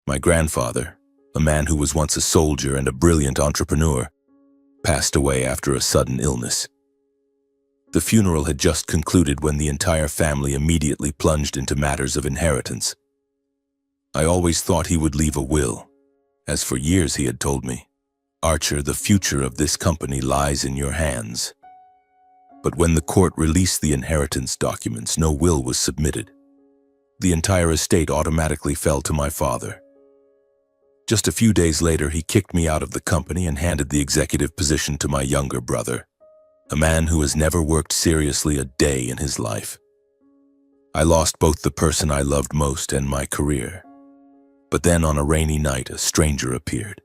My grandfather, a man who was once a soldier and a brilliant entrepreneur, passed away after a sudden illness. The funeral had just concluded when the entire family immediately plunged into matters of inheritance. I always thought he would leave a will, as for years he had told me, "Archer, the future of this company lies in your hands." But when the court released the inheritance documents, no will was submitted. The entire estate automatically fell to my father. Just a few days later, he kicked me out of the company and handed the executive position to my younger brother, a man who has never worked seriously a day in his life. I lost both the person I loved most and my career. But then on a rainy night, a stranger appeared.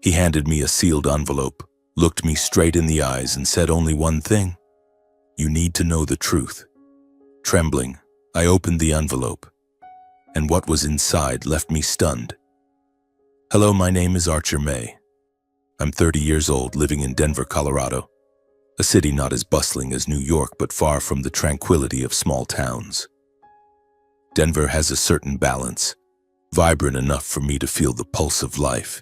He handed me a sealed envelope, looked me straight in the eyes, and said only one thing: "You need to know the truth." Trembling, I opened the envelope, and what was inside left me stunned. "Hello, my name is Archer May. I'm 30 years old, living in Denver, Colorado, a city not as bustling as New York, but far from the tranquility of small towns. Denver has a certain balance, vibrant enough for me to feel the pulse of life,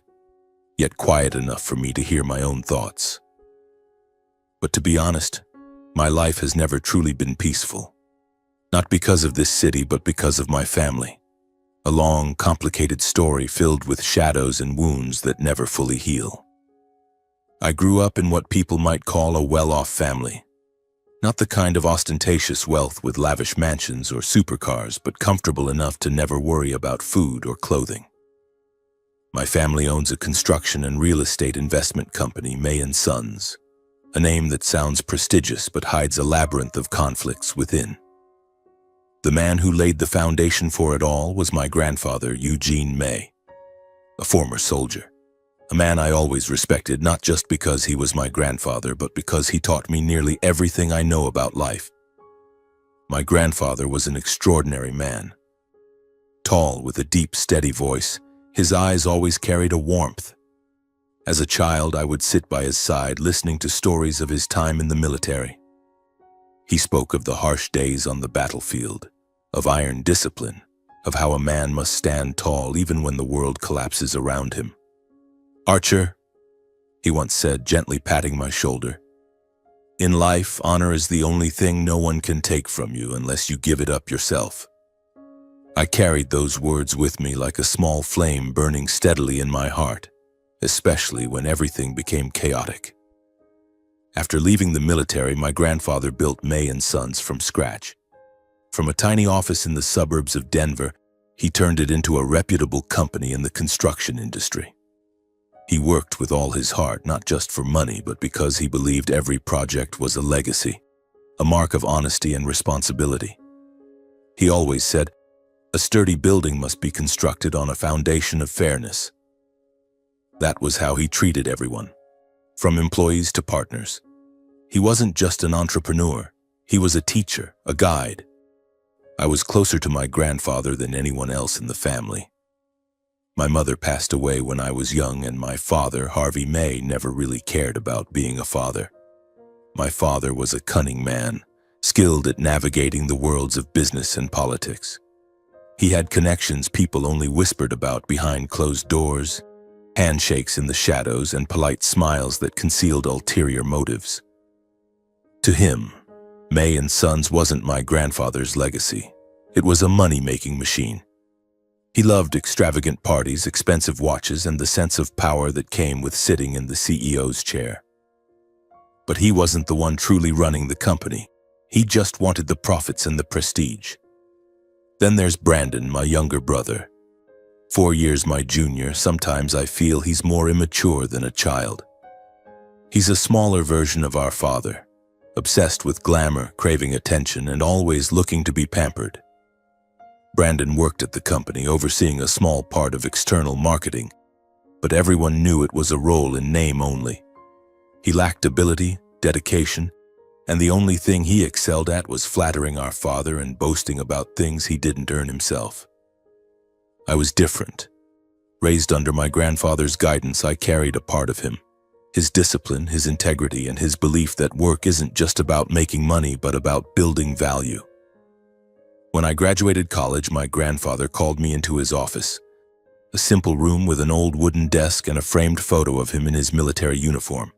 yet quiet enough for me to hear my own thoughts. But to be honest, my life has never truly been peaceful. Not because of this city, but because of my family. A long, complicated story filled with shadows and wounds that never fully heal. I grew up in what people might call a well-off family. Not the kind of ostentatious wealth with lavish mansions or supercars, but comfortable enough to never worry about food or clothing. My family owns a construction and real estate investment company, May & Sons, a name that sounds prestigious but hides a labyrinth of conflicts within. The man who laid the foundation for it all was my grandfather, Eugene May, a former soldier. A man I always respected, not just because he was my grandfather, but because he taught me nearly everything I know about life. My grandfather was an extraordinary man. Tall, with a deep, steady voice, his eyes always carried a warmth. As a child, I would sit by his side, listening to stories of his time in the military. He spoke of the harsh days on the battlefield, of iron discipline, of how a man must stand tall even when the world collapses around him. "Archer," he once said, gently patting my shoulder, "in life, honor is the only thing no one can take from you unless you give it up yourself." I carried those words with me like a small flame burning steadily in my heart, especially when everything became chaotic. After leaving the military, my grandfather built May & Sons from scratch. From a tiny office in the suburbs of Denver, he turned it into a reputable company in the construction industry. He worked with all his heart, not just for money, but because he believed every project was a legacy, a mark of honesty and responsibility. He always said, "A sturdy building must be constructed on a foundation of fairness." That was how he treated everyone, from employees to partners. He wasn't just an entrepreneur, he was a teacher, a guide. I was closer to my grandfather than anyone else in the family. My mother passed away when I was young, and my father, Harvey May, never really cared about being a father. My father was a cunning man, skilled at navigating the worlds of business and politics. He had connections people only whispered about behind closed doors, handshakes in the shadows, and polite smiles that concealed ulterior motives. To him, May & Sons wasn't my grandfather's legacy. It was a money-making machine. He loved extravagant parties, expensive watches, and the sense of power that came with sitting in the CEO's chair. But he wasn't the one truly running the company. He just wanted the profits and the prestige. Then there's Brandon, my younger brother. 4 years my junior. Sometimes I feel he's more immature than a child. He's a smaller version of our father, obsessed with glamour, craving attention, and always looking to be pampered. Brandon worked at the company, overseeing a small part of external marketing, but everyone knew it was a role in name only. He lacked ability, dedication, and the only thing he excelled at was flattering our father and boasting about things he didn't earn himself. I was different. Raised under my grandfather's guidance, I carried a part of him. His discipline, his integrity, and his belief that work isn't just about making money, but about building value. When I graduated college, my grandfather called me into his office. a simple room with an old wooden desk and a framed photo of him in his military uniform.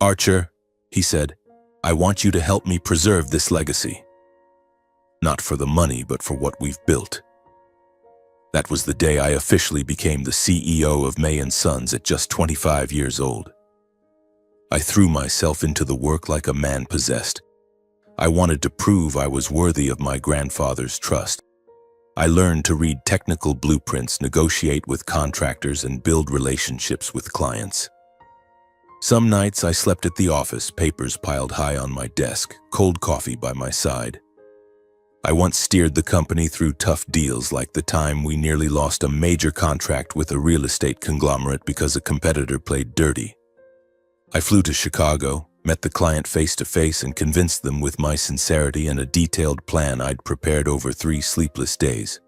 "Archer," he said, "I want you to help me preserve this legacy. Not for the money, but for what we've built." That was the day I officially became the CEO of May & Sons at just 25 years old. I threw myself into the work like a man possessed. I wanted to prove I was worthy of my grandfather's trust. I learned to read technical blueprints, negotiate with contractors, and build relationships with clients. Some nights I slept at the office, papers piled high on my desk, cold coffee by my side. I once steered the company through tough deals, like the time we nearly lost a major contract with a real estate conglomerate because a competitor played dirty. I flew to Chicago, met the client face-to-face, and convinced them with my sincerity and a detailed plan I'd prepared over 3 sleepless days.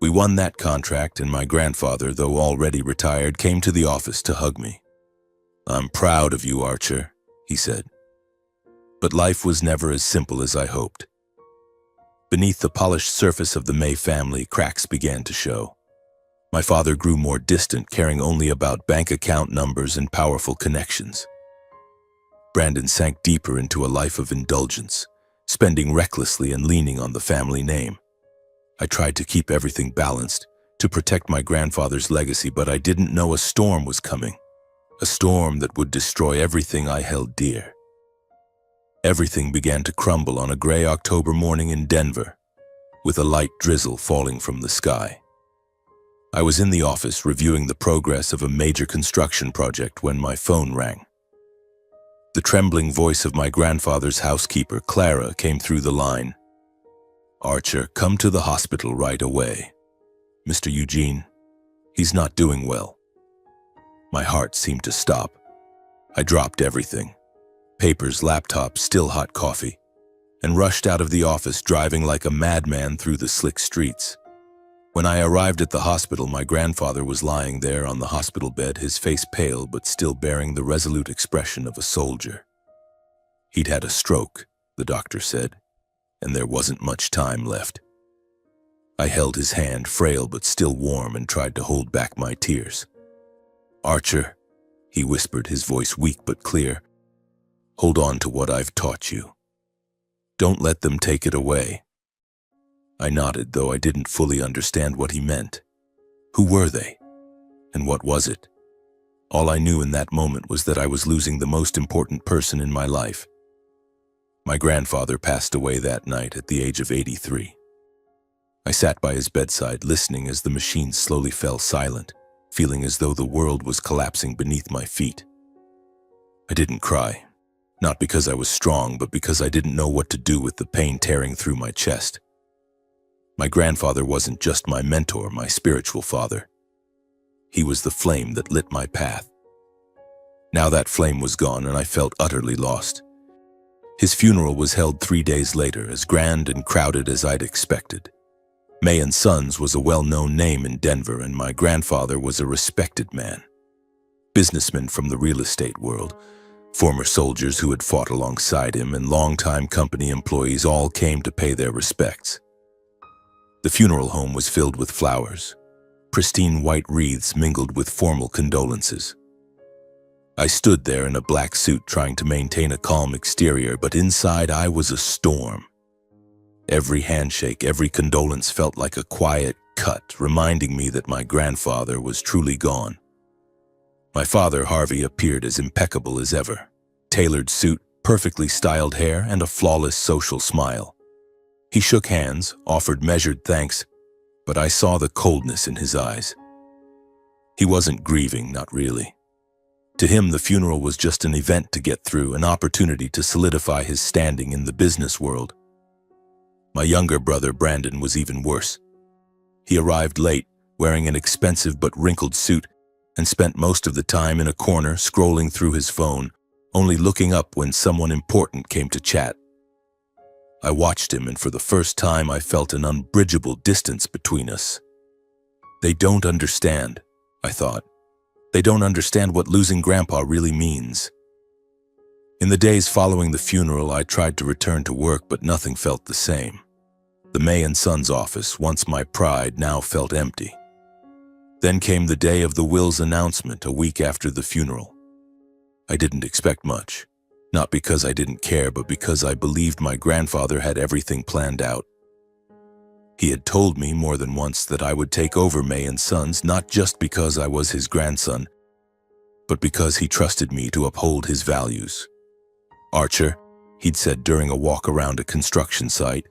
We won that contract, and my grandfather, though already retired, came to the office to hug me. "I'm proud of you, Archer," he said. But life was never as simple as I hoped. Beneath the polished surface of the May family, cracks began to show. My father grew more distant, caring only about bank account numbers and powerful connections. Brandon sank deeper into a life of indulgence, spending recklessly and leaning on the family name. I tried to keep everything balanced, to protect my grandfather's legacy, but I didn't know a storm was coming. A storm that would destroy everything I held dear. Everything began to crumble on a gray October morning in Denver, with a light drizzle falling from the sky. I was in the office reviewing the progress of a major construction project when my phone rang. The trembling voice of my grandfather's housekeeper, Clara, came through the line. "Archer, come to the hospital right away. Mr. Eugene, he's not doing well." My heart seemed to stop. I dropped everything, papers, laptop, still hot coffee, and rushed out of the office, driving like a madman through the slick streets. When I arrived at the hospital, my grandfather was lying there on the hospital bed, his face pale but still bearing the resolute expression of a soldier. He'd had a stroke, the doctor said, and there wasn't much time left. I held his hand, frail but still warm, and tried to hold back my tears. "Archer," he whispered, his voice weak but clear, "hold on to what I've taught you. Don't let them take it away." I nodded, though I didn't fully understand what he meant. Who were they? And what was it? All I knew in that moment was that I was losing the most important person in my life. My grandfather passed away that night at the age of 83. I sat by his bedside, listening as the machine slowly fell silent, feeling as though the world was collapsing beneath my feet. I didn't cry, not because I was strong, but because I didn't know what to do with the pain tearing through my chest. My grandfather wasn't just my mentor, my spiritual father. He was the flame that lit my path. Now that flame was gone, and I felt utterly lost. His funeral was held 3 days later, as grand and crowded as I'd expected. May & Sons was a well-known name in Denver, and my grandfather was a respected man. Businessmen from the real estate world, former soldiers who had fought alongside him, and longtime company employees all came to pay their respects. The funeral home was filled with flowers, pristine white wreaths mingled with formal condolences. I stood there in a black suit, trying to maintain a calm exterior, but inside I was a storm. Every handshake, every condolence felt like a quiet cut, reminding me that my grandfather was truly gone. My father, Harvey, appeared as impeccable as ever. Tailored suit, perfectly styled hair, and a flawless social smile. He shook hands, offered measured thanks, but I saw the coldness in his eyes. He wasn't grieving, not really. To him, the funeral was just an event to get through, an opportunity to solidify his standing in the business world. My younger brother, Brandon, was even worse. He arrived late, wearing an expensive but wrinkled suit, and spent most of the time in a corner scrolling through his phone, only looking up when someone important came to chat. I watched him, and for the first time I felt an unbridgeable distance between us. They don't understand, I thought. They don't understand what losing Grandpa really means. In the days following the funeral, I tried to return to work, but nothing felt the same. The May & Sons office, once my pride, now felt empty. Then came the day of the will's announcement, a week after the funeral. I didn't expect much, not because I didn't care, but because I believed my grandfather had everything planned out. He had told me more than once that I would take over May and Sons, not just because I was his grandson, but because he trusted me to uphold his values. Archer, he'd said during a walk around a construction site,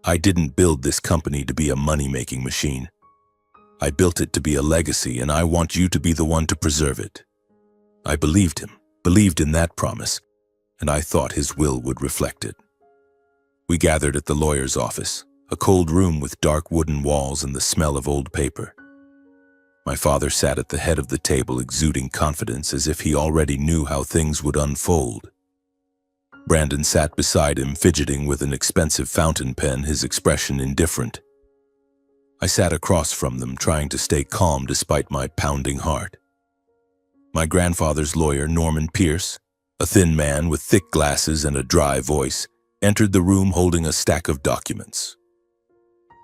I didn't build this company to be a money-making machine. I built it to be a legacy, and I want you to be the one to preserve it. I believed him, believed in that promise, and I thought his will would reflect it. We gathered at the lawyer's office, a cold room with dark wooden walls and the smell of old paper. My father sat at the head of the table, exuding confidence as if he already knew how things would unfold. Brandon sat beside him, fidgeting with an expensive fountain pen, his expression indifferent. I sat across from them, trying to stay calm despite my pounding heart. My grandfather's lawyer, Norman Pierce, a thin man with thick glasses and a dry voice, entered the room holding a stack of documents.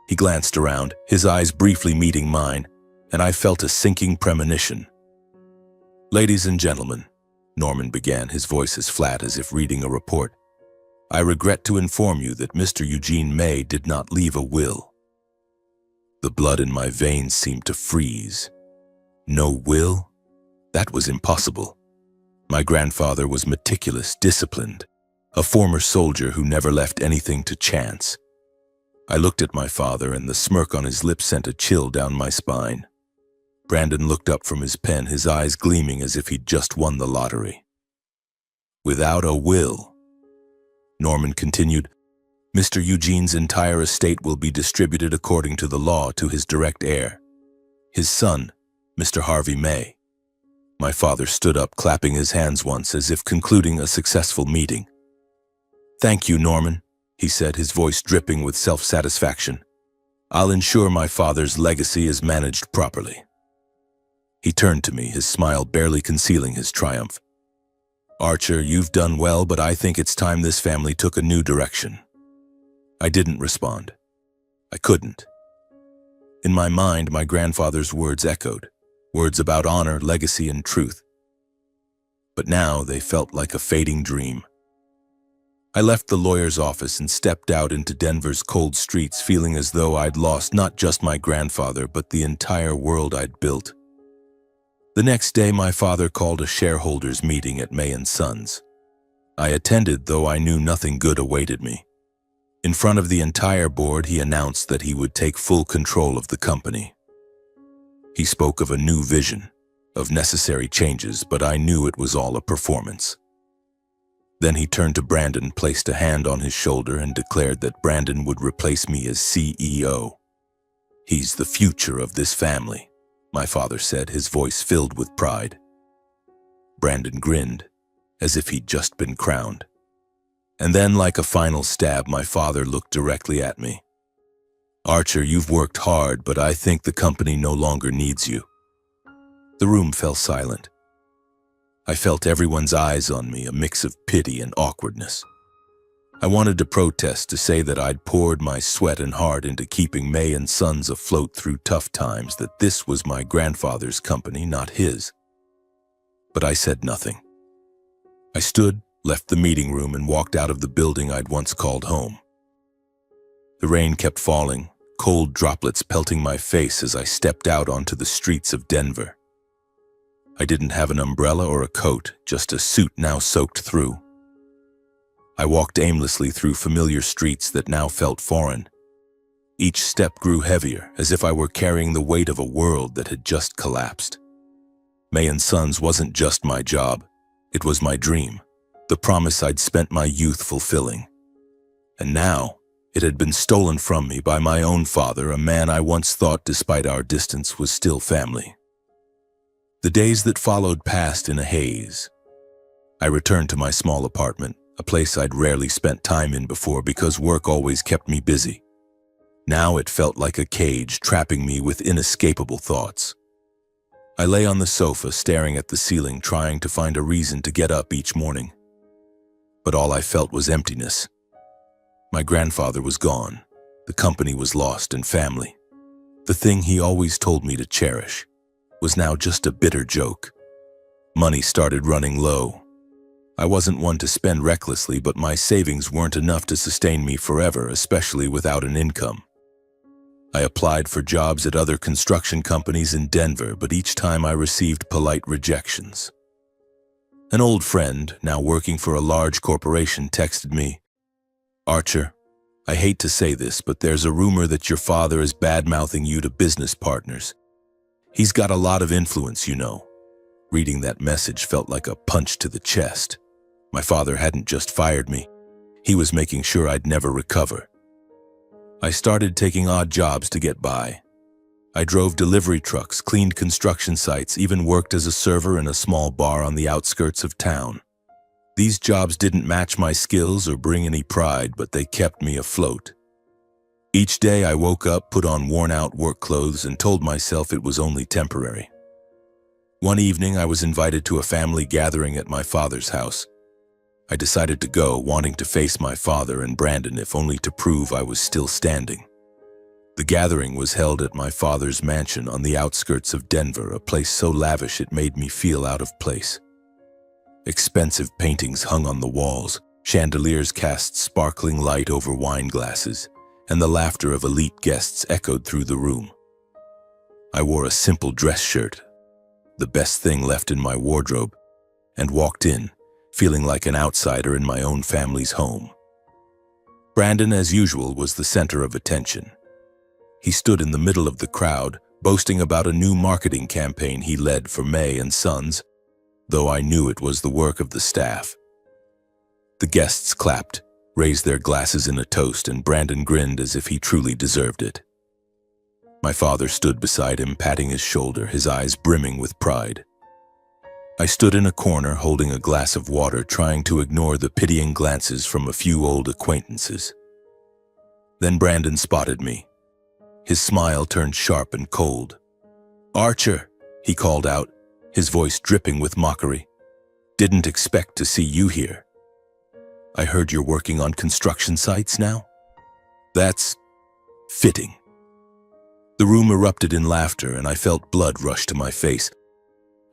He glanced around, his eyes briefly meeting mine, and I felt a sinking premonition. "Ladies and gentlemen," Norman began, his voice as flat as if reading a report, "I regret to inform you that Mr. Eugene May did not leave a will." The blood in my veins seemed to freeze. No will? That was impossible. My grandfather was meticulous, disciplined, a former soldier who never left anything to chance. I looked at my father, and the smirk on his lips sent a chill down my spine. Brandon looked up from his pen, his eyes gleaming as if he'd just won the lottery. "Without a will," Norman continued, "Mr. Eugene's entire estate will be distributed according to the law to his direct heir, his son, Mr. Harvey May." My father stood up, clapping his hands once as if concluding a successful meeting. "Thank you, Norman," he said, his voice dripping with self-satisfaction. "I'll ensure my father's legacy is managed properly." He turned to me, his smile barely concealing his triumph. "Archer, you've done well, but I think it's time this family took a new direction." I didn't respond. I couldn't. In my mind, my grandfather's words echoed, words about honor, legacy, and truth. But now they felt like a fading dream. I left the lawyer's office and stepped out into Denver's cold streets, feeling as though I'd lost not just my grandfather, but the entire world I'd built. The next day, my father called a shareholders' meeting at May and Sons. I attended, though I knew nothing good awaited me. In front of the entire board, he announced that he would take full control of the company. He spoke of a new vision, of necessary changes, but I knew it was all a performance. Then he turned to Brandon, placed a hand on his shoulder, and declared that Brandon would replace me as CEO. "He's the future of this family," my father said, his voice filled with pride. Brandon grinned, as if he'd just been crowned. And then, like a final stab, my father looked directly at me. "Archer, you've worked hard, but I think the company no longer needs you." The room fell silent. I felt everyone's eyes on me, a mix of pity and awkwardness. I wanted to protest, to say that I'd poured my sweat and heart into keeping May and Sons afloat through tough times, that this was my grandfather's company, not his. But I said nothing. I stood, left the meeting room, and walked out of the building I'd once called home. The rain kept falling, cold droplets pelting my face as I stepped out onto the streets of Denver. I didn't have an umbrella or a coat, just a suit now soaked through. I walked aimlessly through familiar streets that now felt foreign. Each step grew heavier, as if I were carrying the weight of a world that had just collapsed. May and Sons wasn't just my job, it was my dream, the promise I'd spent my youth fulfilling. And now, it had been stolen from me by my own father, a man I once thought, despite our distance, was still family. The days that followed passed in a haze. I returned to my small apartment, a place I'd rarely spent time in before because work always kept me busy. Now it felt like a cage, trapping me with inescapable thoughts. I lay on the sofa, staring at the ceiling, trying to find a reason to get up each morning. But all I felt was emptiness. My grandfather was gone. The company was lost, and family, the thing he always told me to cherish, was now just a bitter joke. Money started running low. I wasn't one to spend recklessly, but my savings weren't enough to sustain me forever, especially without an income. I applied for jobs at other construction companies in Denver, but each time I received polite rejections. An old friend, now working for a large corporation, texted me, "Archer, I hate to say this, but there's a rumor that your father is bad-mouthing you to business partners. He's got a lot of influence, you know." Reading that message felt like a punch to the chest. My father hadn't just fired me. He was making sure I'd never recover. I started taking odd jobs to get by. I drove delivery trucks, cleaned construction sites, even worked as a server in a small bar on the outskirts of town. These jobs didn't match my skills or bring any pride, but they kept me afloat. Each day I woke up, put on worn-out work clothes, and told myself it was only temporary. One evening I was invited to a family gathering at my father's house. I decided to go, wanting to face my father and Brandon, if only to prove I was still standing. The gathering was held at my father's mansion on the outskirts of Denver, a place so lavish it made me feel out of place. Expensive paintings hung on the walls, chandeliers cast sparkling light over wine glasses, and the laughter of elite guests echoed through the room. I wore a simple dress shirt, the best thing left in my wardrobe, and walked in, feeling like an outsider in my own family's home. Brandon, as usual, was the center of attention. He stood in the middle of the crowd, boasting about a new marketing campaign he led for May and Sons, though I knew it was the work of the staff. The guests clapped, raised their glasses in a toast, and Brandon grinned as if he truly deserved it. My father stood beside him, patting his shoulder, his eyes brimming with pride. I stood in a corner holding a glass of water, trying to ignore the pitying glances from a few old acquaintances. Then Brandon spotted me. His smile turned sharp and cold. "Archer," he called out, his voice dripping with mockery. "Didn't expect to see you here. I heard you're working on construction sites now? That's fitting." The room erupted in laughter, and I felt blood rush to my face.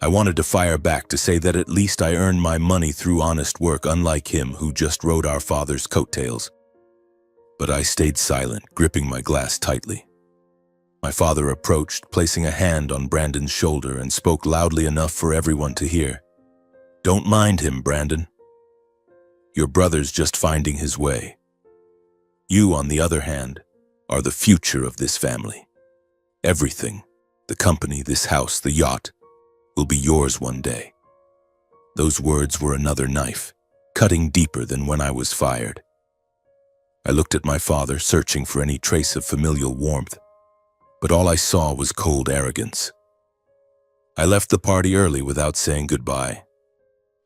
I wanted to fire back, to say that at least I earned my money through honest work, unlike him who just rode our father's coattails. But I stayed silent, gripping my glass tightly. My father approached, placing a hand on Brandon's shoulder, and spoke loudly enough for everyone to hear. "Don't mind him, Brandon. Your brother's just finding his way. You, on the other hand, are the future of this family. Everything, the company, this house, the yacht, will be yours one day." Those words were another knife, cutting deeper than when I was fired. I looked at my father, searching for any trace of familial warmth, but all I saw was cold arrogance. I left the party early without saying goodbye.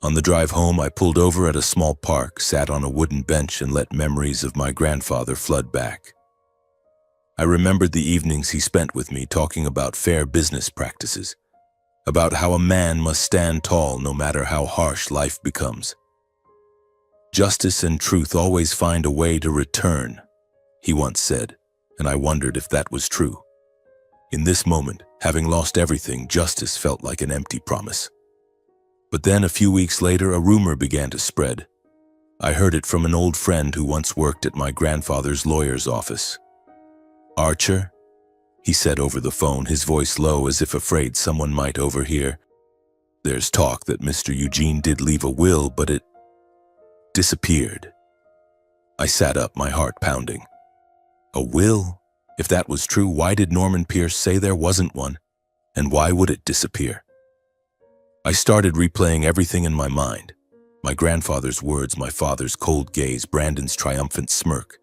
On the drive home, I pulled over at a small park, sat on a wooden bench, and let memories of my grandfather flood back. I remembered the evenings he spent with me, talking about fair business practices, about how a man must stand tall no matter how harsh life becomes. "Justice and truth always find a way to return," he once said, and I wondered if that was true. In this moment, having lost everything, justice felt like an empty promise. But then, a few weeks later, a rumor began to spread. I heard it from an old friend who once worked at my grandfather's lawyer's office. "Archer," he said over the phone, his voice low as if afraid someone might overhear, "there's talk that Mr. Eugene did leave a will, but it disappeared." I sat up, my heart pounding. A will? If that was true, why did Norman Pierce say there wasn't one? And why would it disappear? I started replaying everything in my mind. My grandfather's words, my father's cold gaze, Brandon's triumphant smirk.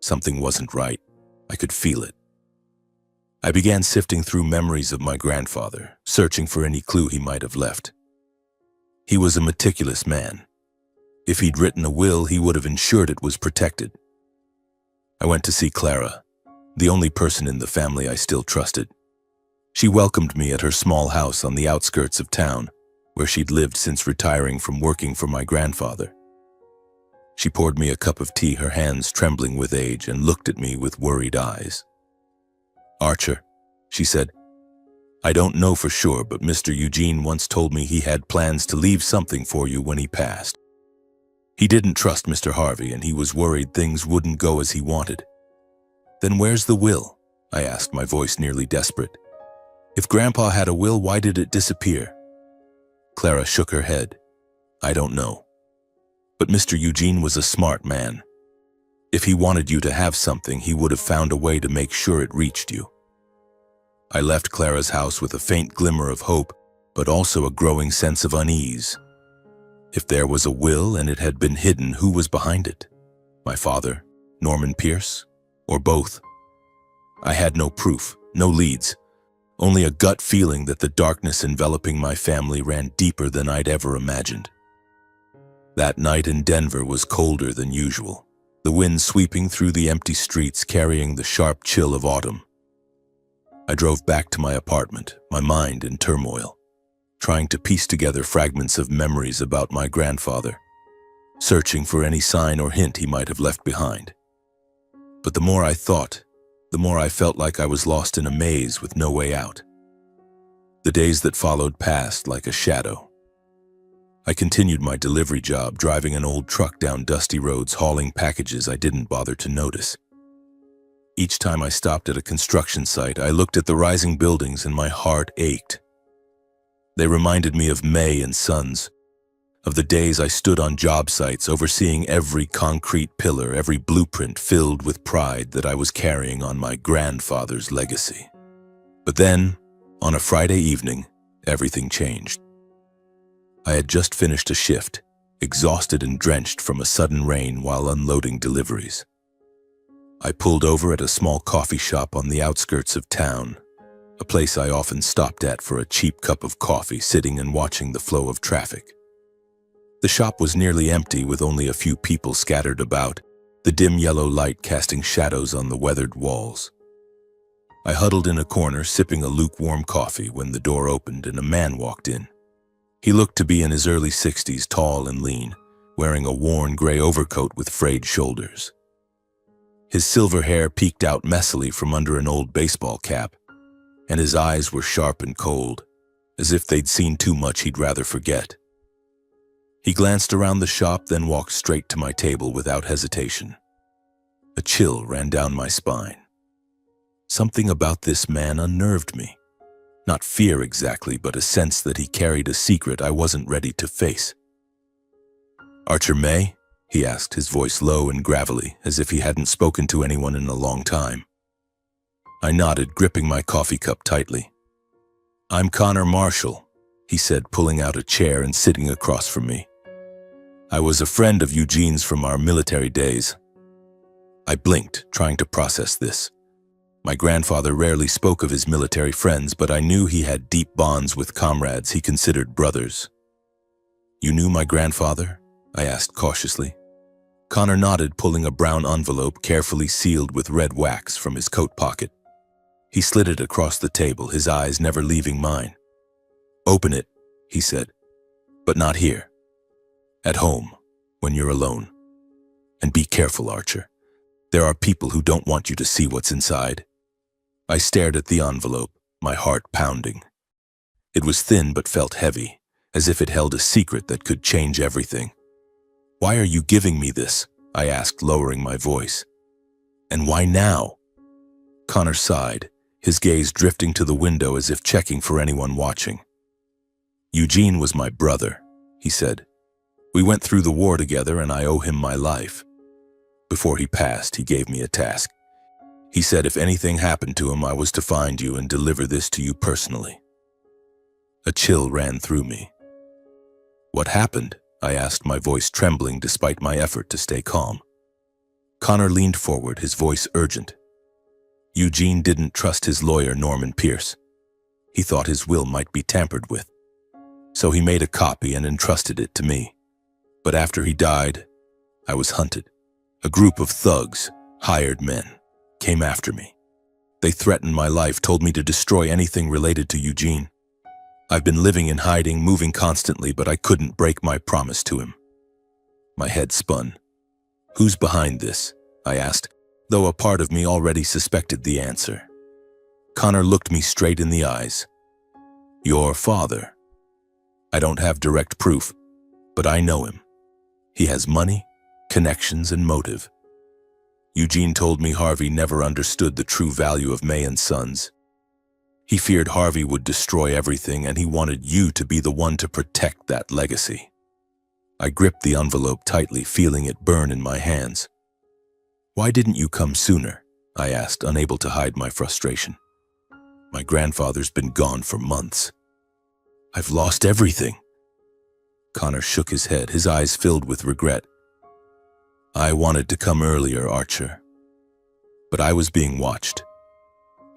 Something wasn't right. I could feel it. I began sifting through memories of my grandfather, searching for any clue he might have left. He was a meticulous man. If he'd written a will, he would have ensured it was protected. I went to see Clara, the only person in the family I still trusted. She welcomed me at her small house on the outskirts of town, where she'd lived since retiring from working for my grandfather. She poured me a cup of tea, her hands trembling with age, and looked at me with worried eyes. "Archer," she said, I don't know for sure, but Mr. Eugene once told me he had plans to leave something for you when he passed. He didn't trust Mr. Harvey, and he was worried things wouldn't go as he wanted. Then where's the will? I asked, my voice nearly desperate. If Grandpa had a will, why did it disappear? Clara shook her head. I don't know. But Mr. Eugene was a smart man. If he wanted you to have something, he would have found a way to make sure it reached you. I left Clara's house with a faint glimmer of hope, but also a growing sense of unease. If there was a will and it had been hidden, who was behind it? My father, Norman Pierce, or both? I had no proof, no leads, only a gut feeling that the darkness enveloping my family ran deeper than I'd ever imagined. That night in Denver was colder than usual, the wind sweeping through the empty streets carrying the sharp chill of autumn. I drove back to my apartment, my mind in turmoil, trying to piece together fragments of memories about my grandfather, searching for any sign or hint he might have left behind. But the more I thought, the more I felt like I was lost in a maze with no way out. The days that followed passed like a shadow. I continued my delivery job, driving an old truck down dusty roads, hauling packages I didn't bother to notice. Each time I stopped at a construction site, I looked at the rising buildings and my heart ached. They reminded me of May and Sons, of the days I stood on job sites overseeing every concrete pillar, every blueprint filled with pride that I was carrying on my grandfather's legacy. But then, on a Friday evening, everything changed. I had just finished a shift, exhausted and drenched from a sudden rain while unloading deliveries. I pulled over at a small coffee shop on the outskirts of town, a place I often stopped at for a cheap cup of coffee, sitting and watching the flow of traffic. The shop was nearly empty, with only a few people scattered about, the dim yellow light casting shadows on the weathered walls. I huddled in a corner, sipping a lukewarm coffee, when the door opened and a man walked in. He looked to be in his early 60s, tall and lean, wearing a worn gray overcoat with frayed shoulders. His silver hair peeked out messily from under an old baseball cap, and his eyes were sharp and cold, as if they'd seen too much he'd rather forget. He glanced around the shop, then walked straight to my table without hesitation. A chill ran down my spine. Something about this man unnerved me. Not fear exactly, but a sense that he carried a secret I wasn't ready to face. "Archer May?" he asked, his voice low and gravelly, as if he hadn't spoken to anyone in a long time. I nodded, gripping my coffee cup tightly. "I'm Connor Marshall," he said, pulling out a chair and sitting across from me. "I was a friend of Eugene's from our military days." I blinked, trying to process this. My grandfather rarely spoke of his military friends, but I knew he had deep bonds with comrades he considered brothers. "You knew my grandfather?" I asked cautiously. Connor nodded, pulling a brown envelope carefully sealed with red wax from his coat pocket. He slid it across the table, his eyes never leaving mine. "Open it," he said, "but not here. At home, when you're alone. And be careful, Archer. There are people who don't want you to see what's inside." I stared at the envelope, my heart pounding. It was thin but felt heavy, as if it held a secret that could change everything. "Why are you giving me this?" I asked, lowering my voice. "And why now?" Connor sighed, his gaze drifting to the window as if checking for anyone watching. "Eugene was my brother," he said. "We went through the war together, and I owe him my life. Before he passed, he gave me a task. He said if anything happened to him, I was to find you and deliver this to you personally." A chill ran through me. "What happened?" I asked, my voice trembling despite my effort to stay calm. Connor leaned forward, his voice urgent. "Eugene didn't trust his lawyer, Norman Pierce. He thought his will might be tampered with. So he made a copy and entrusted it to me. But after he died, I was hunted. A group of thugs, hired men, came after me. They threatened my life, told me to destroy anything related to Eugene. I've been living in hiding, moving constantly, but I couldn't break my promise to him." My head spun. "Who's behind this?" I asked, though a part of me already suspected the answer. Connor looked me straight in the eyes, Your father. I don't have direct proof, but I know him. He has money, connections, and motive. Eugene told me Harvey never understood the true value of May and Sons. He feared Harvey would destroy everything, and he wanted you to be the one to protect that legacy. I gripped the envelope tightly, feeling it burn in my hands. Why didn't you come sooner? I asked, unable to hide my frustration. My grandfather's been gone for months. I've lost everything. Connor shook his head, his eyes filled with regret. I wanted to come earlier, Archer, but I was being watched.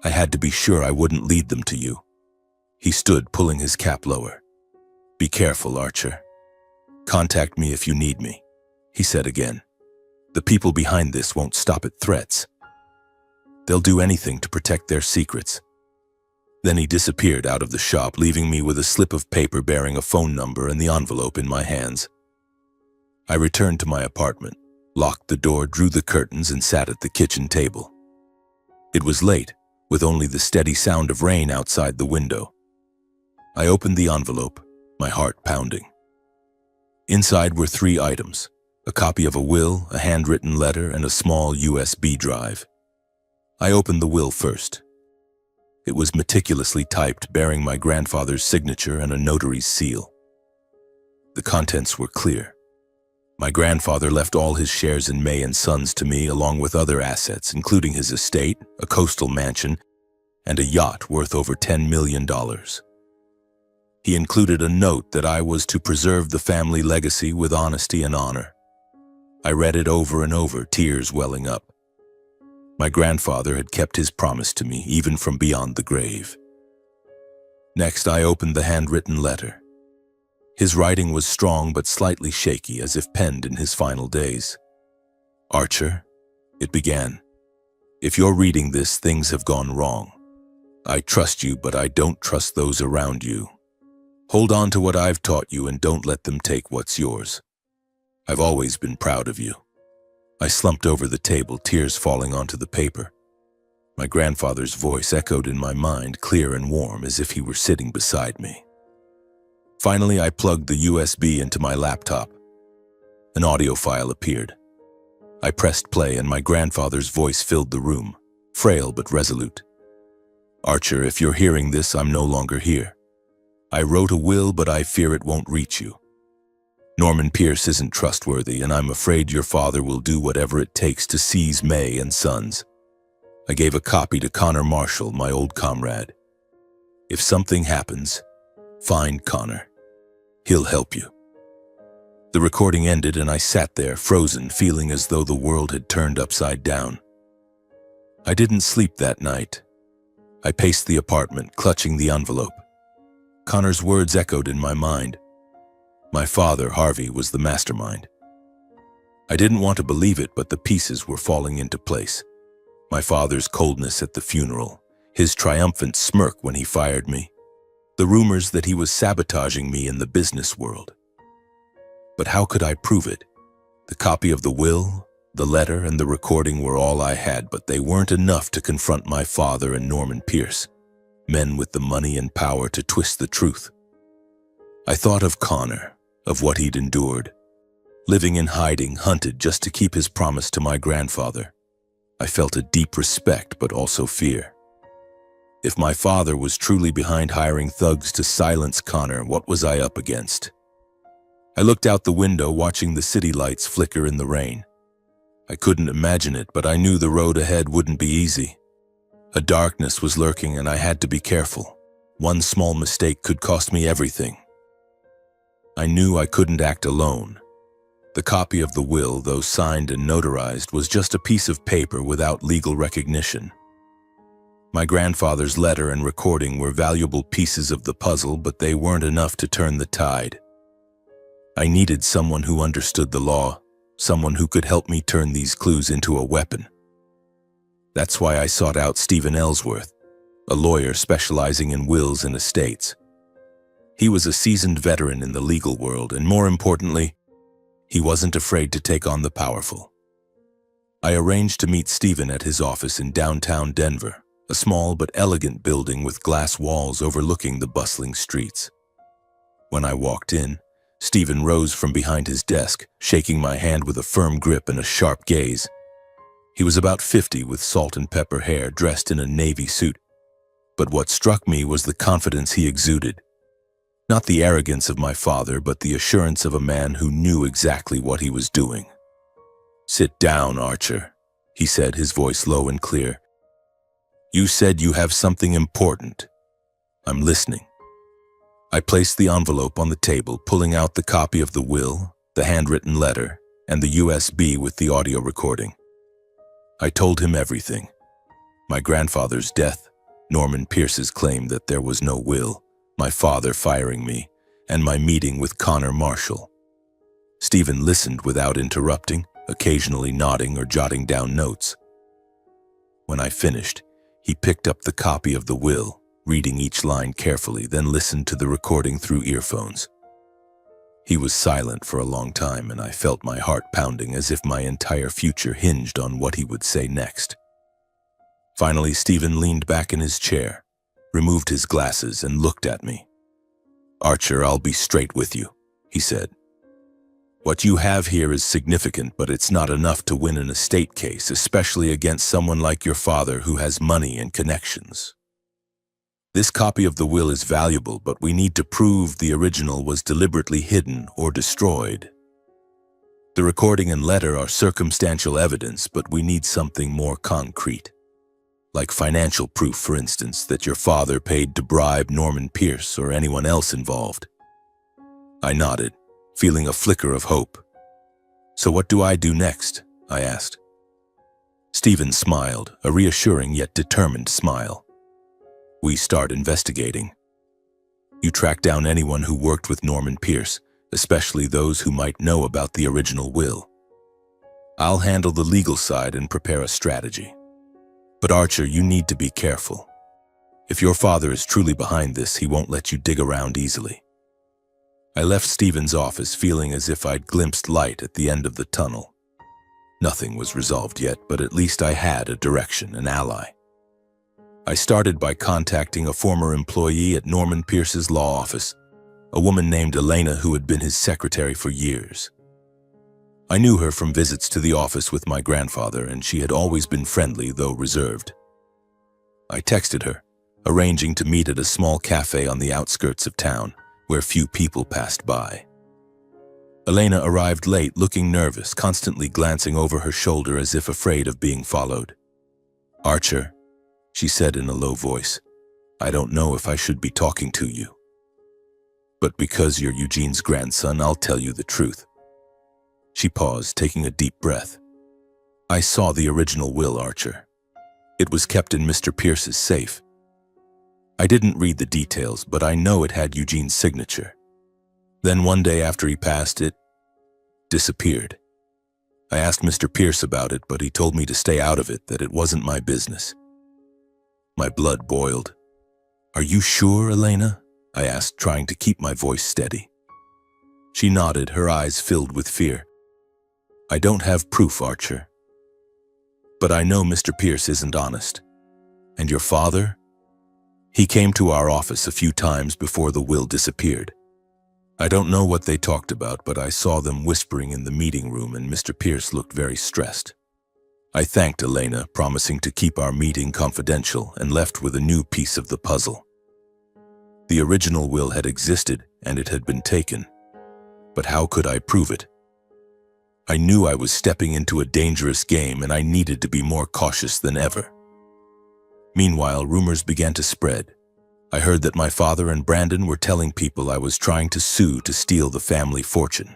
I had to be sure I wouldn't lead them to you. He stood, pulling his cap lower. Be careful, Archer. Contact me if you need me, he said again. The people behind this won't stop at threats. They'll do anything to protect their secrets. Then he disappeared out of the shop, leaving me with a slip of paper bearing a phone number and the envelope in my hands. I returned to my apartment, locked the door, drew the curtains, and sat at the kitchen table. It was late, with only the steady sound of rain outside the window. I opened the envelope, my heart pounding. Inside were 3 items: a copy of a will, a handwritten letter, and a small USB drive. I opened the will first. It was meticulously typed, bearing my grandfather's signature and a notary's seal. The contents were clear. My grandfather left all his shares in May and Sons to me, along with other assets, including his estate, a coastal mansion, and a yacht worth over $10 million. He included a note that I was to preserve the family legacy with honesty and honor. I read it over and over, tears welling up. My grandfather had kept his promise to me, even from beyond the grave. Next, I opened the handwritten letter. His writing was strong but slightly shaky, as if penned in his final days. Archer, it began. If you're reading this, things have gone wrong. I trust you, but I don't trust those around you. Hold on to what I've taught you and don't let them take what's yours. I've always been proud of you. I slumped over the table, tears falling onto the paper. My grandfather's voice echoed in my mind, clear and warm, as if he were sitting beside me. Finally, I plugged the USB into my laptop. An audio file appeared. I pressed play, and my grandfather's voice filled the room, frail but resolute. Archer, if you're hearing this, I'm no longer here. I wrote a will, but I fear it won't reach you. Norman Pierce isn't trustworthy, and I'm afraid your father will do whatever it takes to seize May and Sons. I gave a copy to Connor Marshall, my old comrade. If something happens, find Connor. He'll help you. The recording ended, and I sat there, frozen, feeling as though the world had turned upside down. I didn't sleep that night. I paced the apartment, clutching the envelope. Connor's words echoed in my mind. My father, Harvey, was the mastermind. I didn't want to believe it, but the pieces were falling into place. My father's coldness at the funeral, his triumphant smirk when he fired me, the rumors that he was sabotaging me in the business world. But how could I prove it? The copy of the will, the letter, and the recording were all I had, but they weren't enough to confront my father and Norman Pierce, men with the money and power to twist the truth. I thought of Connor, of what he'd endured, living in hiding, hunted just to keep his promise to my grandfather. I felt a deep respect, but also fear. If my father was truly behind hiring thugs to silence Connor, what was I up against? I looked out the window, watching the city lights flicker in the rain. I couldn't imagine it, but I knew the road ahead wouldn't be easy. A darkness was lurking, and I had to be careful. One small mistake could cost me everything. I knew I couldn't act alone. The copy of the will, though signed and notarized, was just a piece of paper without legal recognition. My grandfather's letter and recording were valuable pieces of the puzzle, but they weren't enough to turn the tide. I needed someone who understood the law, someone who could help me turn these clues into a weapon. That's why I sought out Stephen Ellsworth, a lawyer specializing in wills and estates. He was a seasoned veteran in the legal world, and more importantly, he wasn't afraid to take on the powerful. I arranged to meet Stephen at his office in downtown Denver, a small but elegant building with glass walls overlooking the bustling streets. When I walked in, Stephen rose from behind his desk, shaking my hand with a firm grip and a sharp gaze. He was about 50 with salt and pepper hair, dressed in a navy suit. But what struck me was the confidence he exuded. Not the arrogance of my father, but the assurance of a man who knew exactly what he was doing. "Sit down, Archer," he said, his voice low and clear. "You said you have something important. I'm listening." I placed the envelope on the table, pulling out the copy of the will, the handwritten letter, and the USB with the audio recording. I told him everything. My grandfather's death, Norman Pierce's claim that there was no will, my father firing me, and my meeting with Connor Marshall. Stephen listened without interrupting, occasionally nodding or jotting down notes. When I finished, he picked up the copy of the will, reading each line carefully, then listened to the recording through earphones. He was silent for a long time, and I felt my heart pounding as if my entire future hinged on what he would say next. Finally, Stephen leaned back in his chair, removed his glasses, and looked at me. "Archer, I'll be straight with you," he said. "What you have here is significant, but it's not enough to win an estate case, especially against someone like your father who has money and connections. This copy of the will is valuable, but we need to prove the original was deliberately hidden or destroyed. The recording and letter are circumstantial evidence, but we need something more concrete. Like financial proof, for instance, that your father paid to bribe Norman Pierce or anyone else involved." I nodded, feeling a flicker of hope. "So what do I do next?" I asked. Stephen smiled, a reassuring yet determined smile. "We start investigating. You track down anyone who worked with Norman Pierce, especially those who might know about the original will. I'll handle the legal side and prepare a strategy. But Archer, you need to be careful. If your father is truly behind this, he won't let you dig around easily." I left Stephen's office feeling as if I'd glimpsed light at the end of the tunnel. Nothing was resolved yet, but at least I had a direction, an ally. I started by contacting a former employee at Norman Pierce's law office, a woman named Elena who had been his secretary for years. I knew her from visits to the office with my grandfather, and she had always been friendly, though reserved. I texted her, arranging to meet at a small cafe on the outskirts of town, where few people passed by. Elena arrived late, looking nervous, constantly glancing over her shoulder as if afraid of being followed. "Archer," she said in a low voice, "I don't know if I should be talking to you. But because you're Eugene's grandson, I'll tell you the truth." She paused, taking a deep breath. "I saw the original will, Archer. It was kept in Mr. Pierce's safe. I didn't read the details, but I know it had Eugene's signature. Then one day after he passed, it disappeared. I asked Mr. Pierce about it, but he told me to stay out of it, that it wasn't my business." My blood boiled. "Are you sure, Elena?" I asked, trying to keep my voice steady. She nodded, her eyes filled with fear. "I don't have proof, Archer. But I know Mr. Pierce isn't honest. And your father? He came to our office a few times before the will disappeared. I don't know what they talked about, but I saw them whispering in the meeting room, and Mr. Pierce looked very stressed." I thanked Elena, promising to keep our meeting confidential, and left with a new piece of the puzzle. The original will had existed, and it had been taken. But how could I prove it? I knew I was stepping into a dangerous game, and I needed to be more cautious than ever. Meanwhile, rumors began to spread. I heard that my father and Brandon were telling people I was trying to sue to steal the family fortune.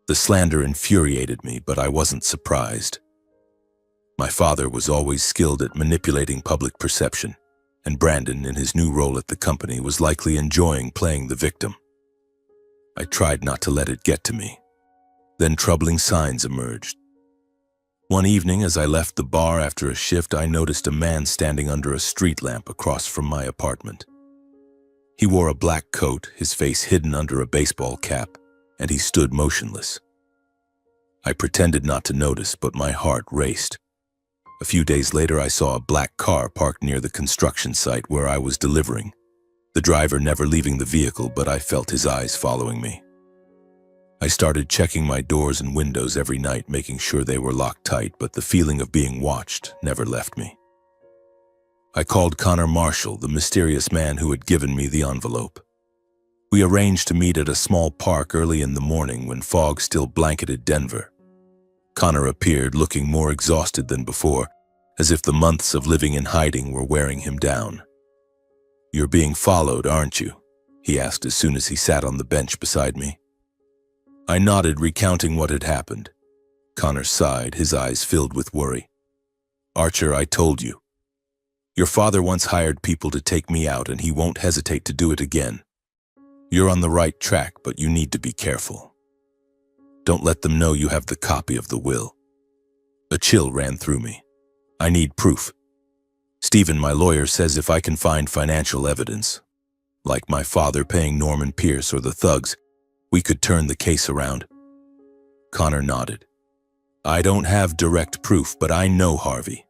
The slander infuriated me, but I wasn't surprised. My father was always skilled at manipulating public perception, and Brandon, in his new role at the company, was likely enjoying playing the victim. I tried not to let it get to me. Then troubling signs emerged. One evening, as I left the bar after a shift, I noticed a man standing under a street lamp across from my apartment. He wore a black coat, his face hidden under a baseball cap, and he stood motionless. I pretended not to notice, but my heart raced. A few days later, I saw a black car parked near the construction site where I was delivering. The driver never leaving the vehicle, but I felt his eyes following me. I started checking my doors and windows every night, making sure they were locked tight, but the feeling of being watched never left me. I called Connor Marshall, the mysterious man who had given me the envelope. We arranged to meet at a small park early in the morning when fog still blanketed Denver. Connor appeared looking more exhausted than before, as if the months of living in hiding were wearing him down. "You're being followed, aren't you?" he asked as soon as he sat on the bench beside me. I nodded, recounting what had happened. Connor sighed, his eyes filled with worry. "Archer, I told you. Your father once hired people to take me out, and he won't hesitate to do it again. You're on the right track, but you need to be careful. Don't let them know you have the copy of the will." A chill ran through me. "I need proof. Stephen, my lawyer, says if I can find financial evidence, like my father paying Norman Pierce or the thugs, we could turn the case around." Connor nodded. "I don't have direct proof, but I know Harvey.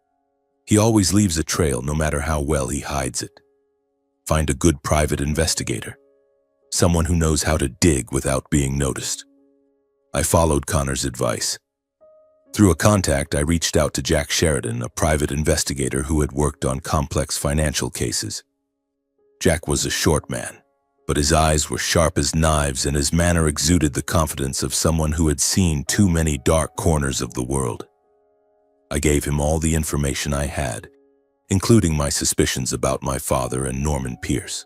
He always leaves a trail, no matter how well he hides it. Find a good private investigator, someone who knows how to dig without being noticed." I followed Connor's advice. Through a contact, I reached out to Jack Sheridan, a private investigator who had worked on complex financial cases. Jack was a short man, but his eyes were sharp as knives and his manner exuded the confidence of someone who had seen too many dark corners of the world. I gave him all the information I had, including my suspicions about my father and Norman Pierce.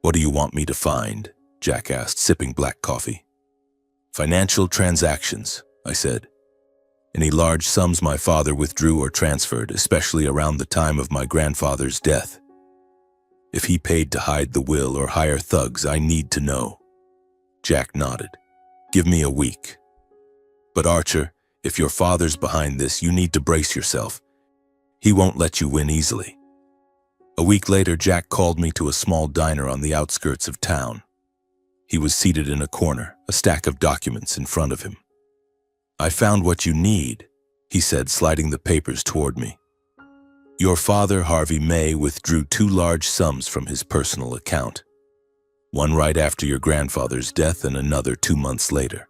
"What do you want me to find?" Jack asked, sipping black coffee. "Financial transactions," I said. "Any large sums my father withdrew or transferred, especially around the time of my grandfather's death. If he paid to hide the will or hire thugs, I need to know." Jack nodded. "Give me a week. But Archer, if your father's behind this, you need to brace yourself. He won't let you win easily." A week later, Jack called me to a small diner on the outskirts of town. He was seated in a corner, a stack of documents in front of him. "I found what you need," he said, sliding the papers toward me. "Your father, Harvey May, withdrew 2 large sums from his personal account. One right after your grandfather's death and another 2 months later.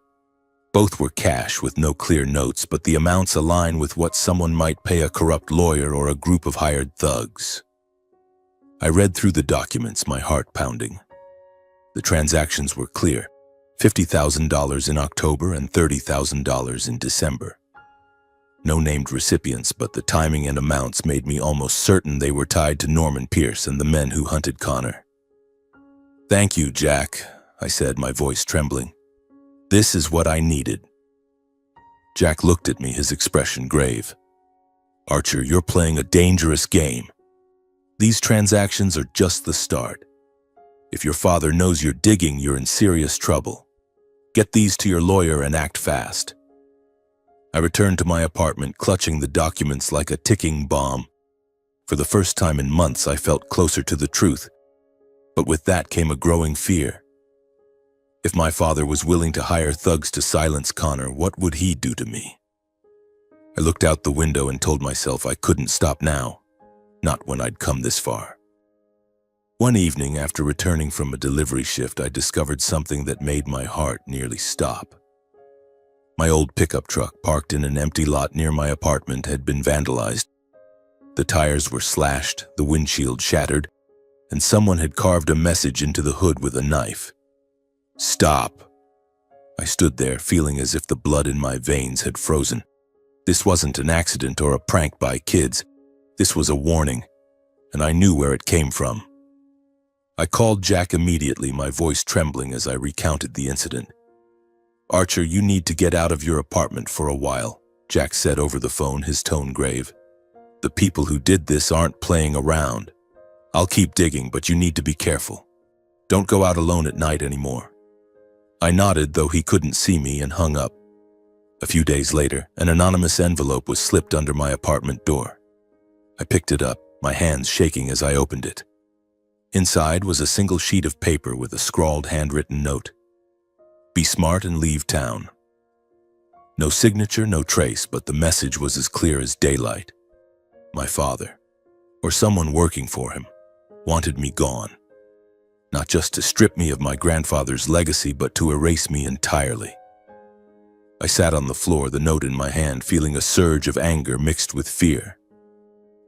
Both were cash with no clear notes, but the amounts align with what someone might pay a corrupt lawyer or a group of hired thugs." I read through the documents, my heart pounding. The transactions were clear: $50,000 in October and $30,000 in December. No named recipients, but the timing and amounts made me almost certain they were tied to Norman Pierce and the men who hunted Connor. "Thank you, Jack," I said, my voice trembling. "This is what I needed." Jack looked at me, his expression grave. "Archer, you're playing a dangerous game. These transactions are just the start. If your father knows you're digging, you're in serious trouble. Get these to your lawyer and act fast." I returned to my apartment, clutching the documents like a ticking bomb. For the first time in months, I felt closer to the truth. But with that came a growing fear. If my father was willing to hire thugs to silence Connor, what would he do to me? I looked out the window and told myself I couldn't stop now, not when I'd come this far. One evening, after returning from a delivery shift, I discovered something that made my heart nearly stop. My old pickup truck, parked in an empty lot near my apartment, had been vandalized. The tires were slashed, the windshield shattered, and someone had carved a message into the hood with a knife. "Stop." I stood there, feeling as if the blood in my veins had frozen. This wasn't an accident or a prank by kids. This was a warning, and I knew where it came from. I called Jack immediately, my voice trembling as I recounted the incident. "Archer, you need to get out of your apartment for a while," Jack said over the phone, his tone grave. "The people who did this aren't playing around. I'll keep digging, but you need to be careful. Don't go out alone at night anymore." I nodded, though he couldn't see me, and hung up. A few days later, an anonymous envelope was slipped under my apartment door. I picked it up, my hands shaking as I opened it. Inside was a single sheet of paper with a scrawled handwritten note. "Be smart and leave town." No signature, no trace, but the message was as clear as daylight. My father, or someone working for him, wanted me gone. Not just to strip me of my grandfather's legacy, but to erase me entirely. I sat on the floor, the note in my hand, feeling a surge of anger mixed with fear.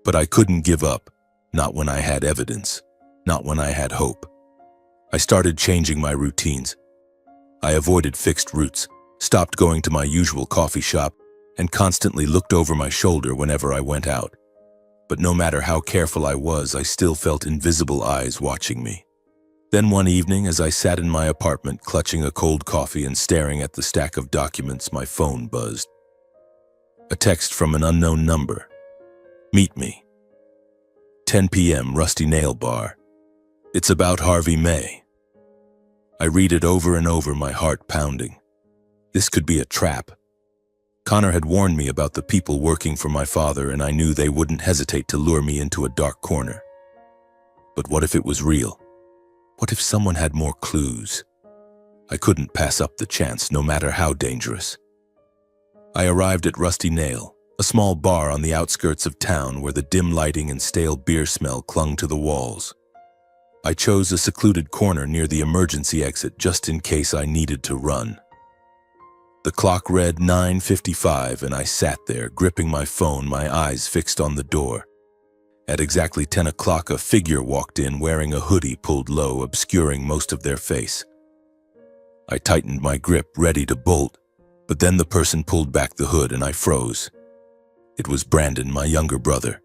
But I couldn't give up, not when I had evidence, not when I had hope. I started changing my routines. I avoided fixed routes, stopped going to my usual coffee shop, and constantly looked over my shoulder whenever I went out. But no matter how careful I was, I still felt invisible eyes watching me. Then one evening, as I sat in my apartment clutching a cold coffee and staring at the stack of documents, my phone buzzed. A text from an unknown number. Meet me. 10 p.m. Rusty Nail Bar. It's about Harvey May. I read it over and over, my heart pounding. This could be a trap. Connor had warned me about the people working for my father, and I knew they wouldn't hesitate to lure me into a dark corner. But what if it was real? What if someone had more clues? I couldn't pass up the chance, no matter how dangerous. I arrived at Rusty Nail, a small bar on the outskirts of town where the dim lighting and stale beer smell clung to the walls. I chose a secluded corner near the emergency exit just in case I needed to run. The clock read 9:55 and I sat there, gripping my phone, my eyes fixed on the door. At exactly 10 o'clock, a figure walked in wearing a hoodie pulled low, obscuring most of their face. I tightened my grip, ready to bolt, but then the person pulled back the hood and I froze. It was Brandon, my younger brother.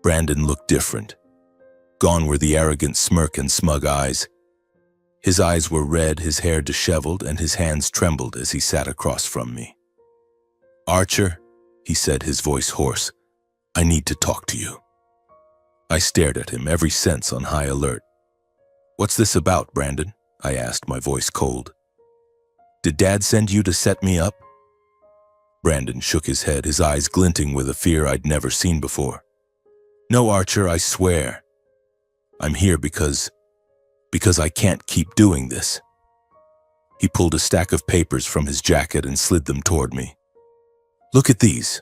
Brandon looked different. Gone were the arrogant smirk and smug eyes. His eyes were red, his hair disheveled, and his hands trembled as he sat across from me. "Archer," he said, his voice hoarse, "I need to talk to you." I stared at him, every sense on high alert. "What's this about, Brandon?" I asked, my voice cold. "Did Dad send you to set me up?" Brandon shook his head, his eyes glinting with a fear I'd never seen before. "No, Archer, I swear. I'm here because I can't keep doing this." He pulled a stack of papers from his jacket and slid them toward me. "Look at these."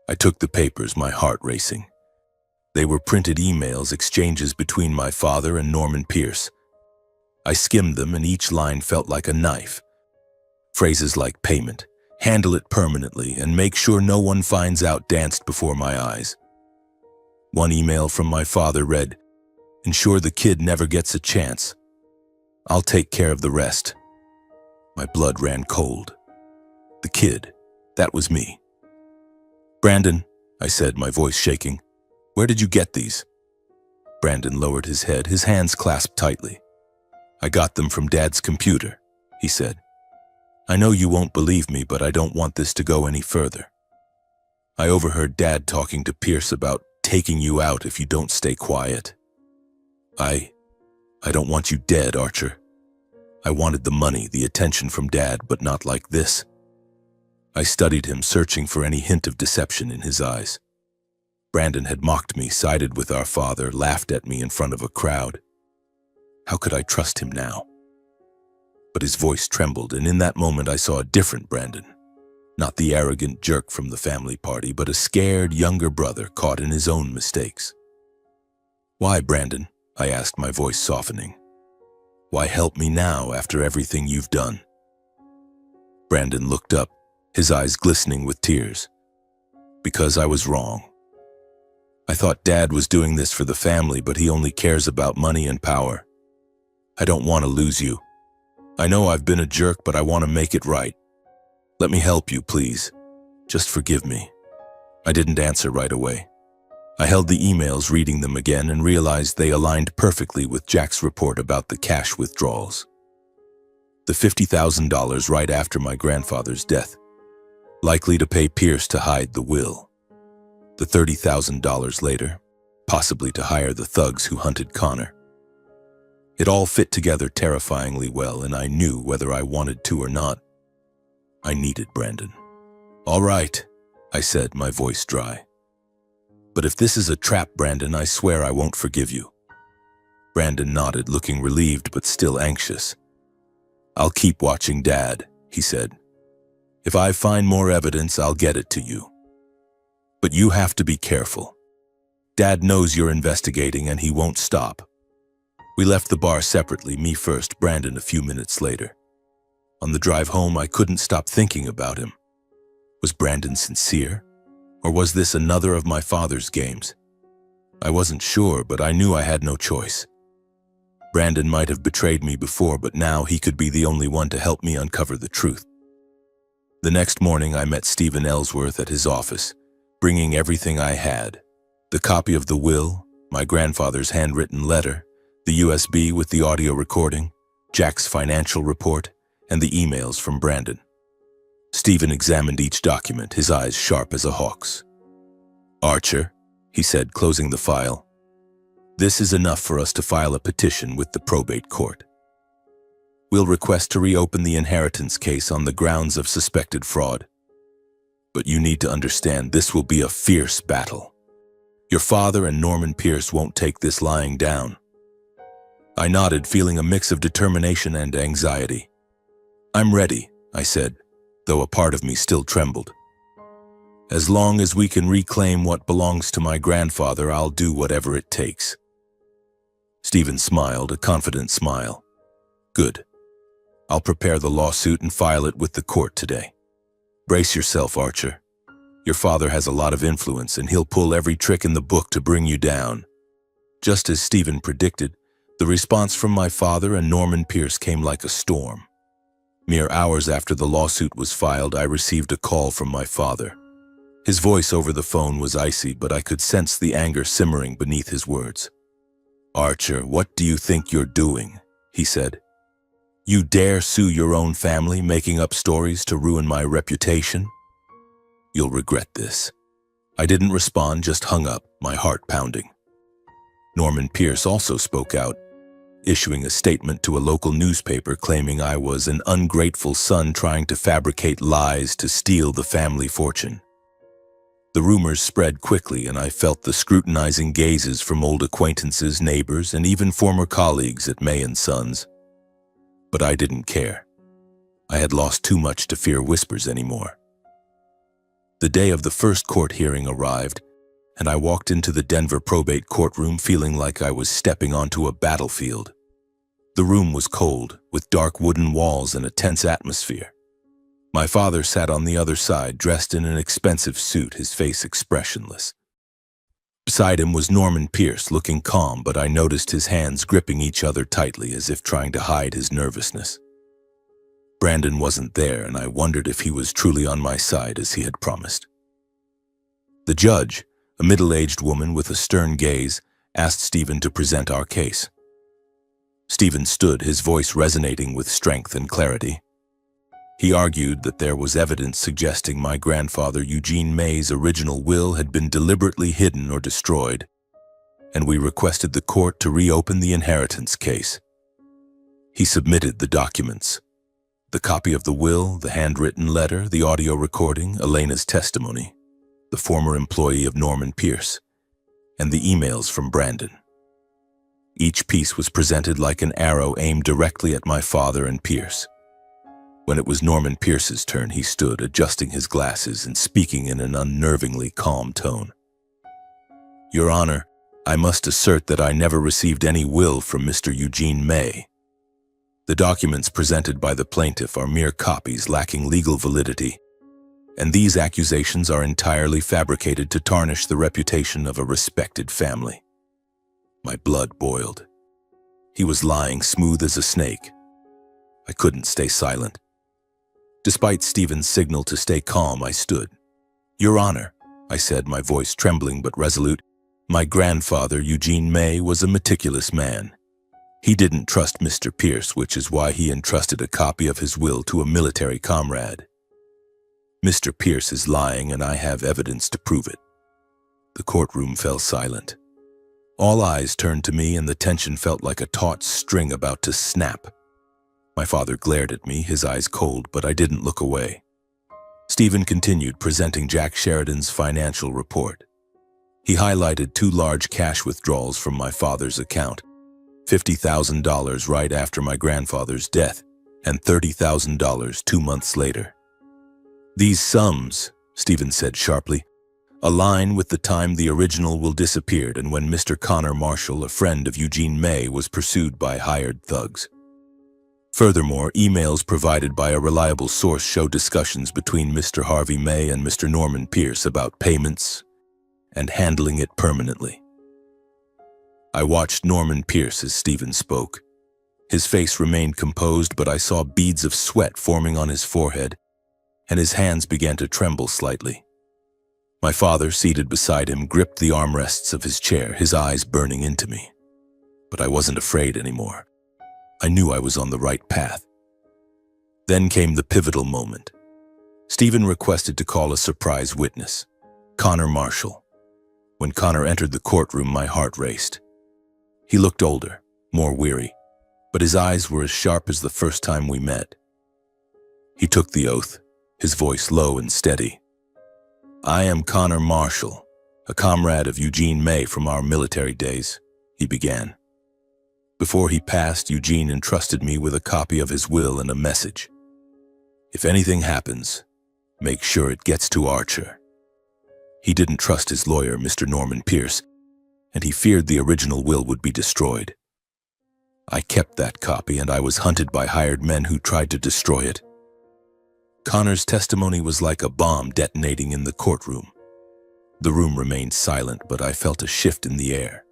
I took the papers, my heart racing. They were printed emails, exchanges between my father and Norman Pierce. I skimmed them, and each line felt like a knife. Phrases like payment, handle it permanently, and make sure no one finds out danced before my eyes. One email from my father read, "Ensure the kid never gets a chance. I'll take care of the rest." My blood ran cold. The kid, that was me. "Brandon," I said, my voice shaking, "where did you get these?" Brandon lowered his head, his hands clasped tightly. "I got them from Dad's computer," he said. "I know you won't believe me, but I don't want this to go any further. I overheard Dad talking to Pierce about taking you out if you don't stay quiet. I don't want you dead, Archer. I wanted the money, the attention from Dad, but not like this." I studied him, searching for any hint of deception in his eyes. Brandon had mocked me, sided with our father, laughed at me in front of a crowd. How could I trust him now? But his voice trembled, and in that moment I saw a different Brandon. Not the arrogant jerk from the family party, but a scared younger brother caught in his own mistakes. "Why, Brandon?" I asked, my voice softening. "Why help me now after everything you've done?" Brandon looked up, his eyes glistening with tears. "Because I was wrong. I thought Dad was doing this for the family, but he only cares about money and power. I don't want to lose you. I know I've been a jerk, but I want to make it right. Let me help you, please. Just forgive me." I didn't answer right away. I held the emails, reading them again, and realized they aligned perfectly with Jack's report about the cash withdrawals. The $50,000 right after my grandfather's death, likely to pay Pierce to hide the will. The $30,000 later, possibly to hire the thugs who hunted Connor. It all fit together terrifyingly well, and I knew whether I wanted to or not, I needed Brandon. "All right," I said, my voice dry. "But if this is a trap, Brandon, I swear I won't forgive you." Brandon nodded, looking relieved but still anxious. "I'll keep watching Dad," he said. If I find more evidence, I'll get it to you. But you have to be careful. Dad knows you're investigating and he won't stop." We left the bar separately, me first, Brandon a few minutes later. On the drive home, I couldn't stop thinking about him. Was Brandon sincere? Or was this another of my father's games? I wasn't sure, but I knew I had no choice. Brandon might have betrayed me before, but now he could be the only one to help me uncover the truth. The next morning, I met Stephen Ellsworth at his office, bringing everything I had: the copy of the will, my grandfather's handwritten letter, the USB with the audio recording, Jack's financial report, and the emails from Brandon. Stephen examined each document, his eyes sharp as a hawk's. "Archer," he said, closing the file, "this is enough for us to file a petition with the probate court. We'll request to reopen the inheritance case on the grounds of suspected fraud. But you need to understand, this will be a fierce battle. Your father and Norman Pierce won't take this lying down." I nodded, feeling a mix of determination and anxiety. "I'm ready," I said, though a part of me still trembled. "As long as we can reclaim what belongs to my grandfather, I'll do whatever it takes." Stephen smiled, a confident smile. "Good. I'll prepare the lawsuit and file it with the court today. Brace yourself, Archer. Your father has a lot of influence, and he'll pull every trick in the book to bring you down." Just as Stephen predicted, the response from my father and Norman Pierce came like a storm. Mere hours after the lawsuit was filed, I received a call from my father. His voice over the phone was icy, but I could sense the anger simmering beneath his words. "Archer, what do you think you're doing?" he said. "You dare sue your own family, making up stories to ruin my reputation? You'll regret this." I didn't respond, just hung up, my heart pounding. Norman Pierce also spoke out, issuing a statement to a local newspaper claiming I was an ungrateful son trying to fabricate lies to steal the family fortune. The rumors spread quickly, and I felt the scrutinizing gazes from old acquaintances, neighbors, and even former colleagues at May & Sons. But I didn't care. I had lost too much to fear whispers anymore. The day of the first court hearing arrived, and I walked into the Denver probate courtroom feeling like I was stepping onto a battlefield. The room was cold, with dark wooden walls and a tense atmosphere. My father sat on the other side, dressed in an expensive suit, his face expressionless. Beside him was Norman Pierce, looking calm, but I noticed his hands gripping each other tightly as if trying to hide his nervousness. Brandon wasn't there, and I wondered if he was truly on my side as he had promised. The judge, a middle-aged woman with a stern gaze, asked Stephen to present our case. Stephen stood, his voice resonating with strength and clarity. He argued that there was evidence suggesting my grandfather Eugene May's original will had been deliberately hidden or destroyed, and we requested the court to reopen the inheritance case. He submitted the documents: the copy of the will, the handwritten letter, the audio recording, Elena's testimony, the former employee of Norman Pierce, and the emails from Brandon. Each piece was presented like an arrow aimed directly at my father and Pierce. When it was Norman Pierce's turn, he stood, adjusting his glasses and speaking in an unnervingly calm tone. "Your Honor, I must assert that I never received any will from Mr. Eugene May. The documents presented by the plaintiff are mere copies lacking legal validity, and these accusations are entirely fabricated to tarnish the reputation of a respected family." My blood boiled. He was lying smooth as a snake. I couldn't stay silent. Despite Stephen's signal to stay calm, I stood. "Your Honor," I said, my voice trembling but resolute, "my grandfather, Eugene May, was a meticulous man. He didn't trust Mr. Pierce, which is why he entrusted a copy of his will to a military comrade. Mr. Pierce is lying, and I have evidence to prove it." The courtroom fell silent. All eyes turned to me, and the tension felt like a taut string about to snap. My father glared at me, his eyes cold, but I didn't look away. Stephen continued, presenting Jack Sheridan's financial report. He highlighted 2 large cash withdrawals from my father's account, $50,000 right after my grandfather's death, and $30,000 2 months later. "These sums," Stephen said sharply, "align with the time the original will disappeared and when Mr. Connor Marshall, a friend of Eugene May, was pursued by hired thugs. Furthermore, emails provided by a reliable source show discussions between Mr. Harvey May and Mr. Norman Pierce about payments and handling it permanently." I watched Norman Pierce as Stephen spoke. His face remained composed, but I saw beads of sweat forming on his forehead, and his hands began to tremble slightly. My father, seated beside him, gripped the armrests of his chair, his eyes burning into me. But I wasn't afraid anymore. I knew I was on the right path. Then came the pivotal moment. Stephen requested to call a surprise witness, Connor Marshall. When Connor entered the courtroom, my heart raced. He looked older, more weary, but his eyes were as sharp as the first time we met. He took the oath, his voice low and steady. "I am Connor Marshall, a comrade of Eugene May from our military days," he began. "Before he passed, Eugene entrusted me with a copy of his will and a message. If anything happens, make sure it gets to Archer." He didn't trust his lawyer, Mr. Norman Pierce, and he feared the original will would be destroyed. I kept that copy, and I was hunted by hired men who tried to destroy it. Connor's testimony was like a bomb detonating in the courtroom. The room remained silent, but I felt a shift in the air.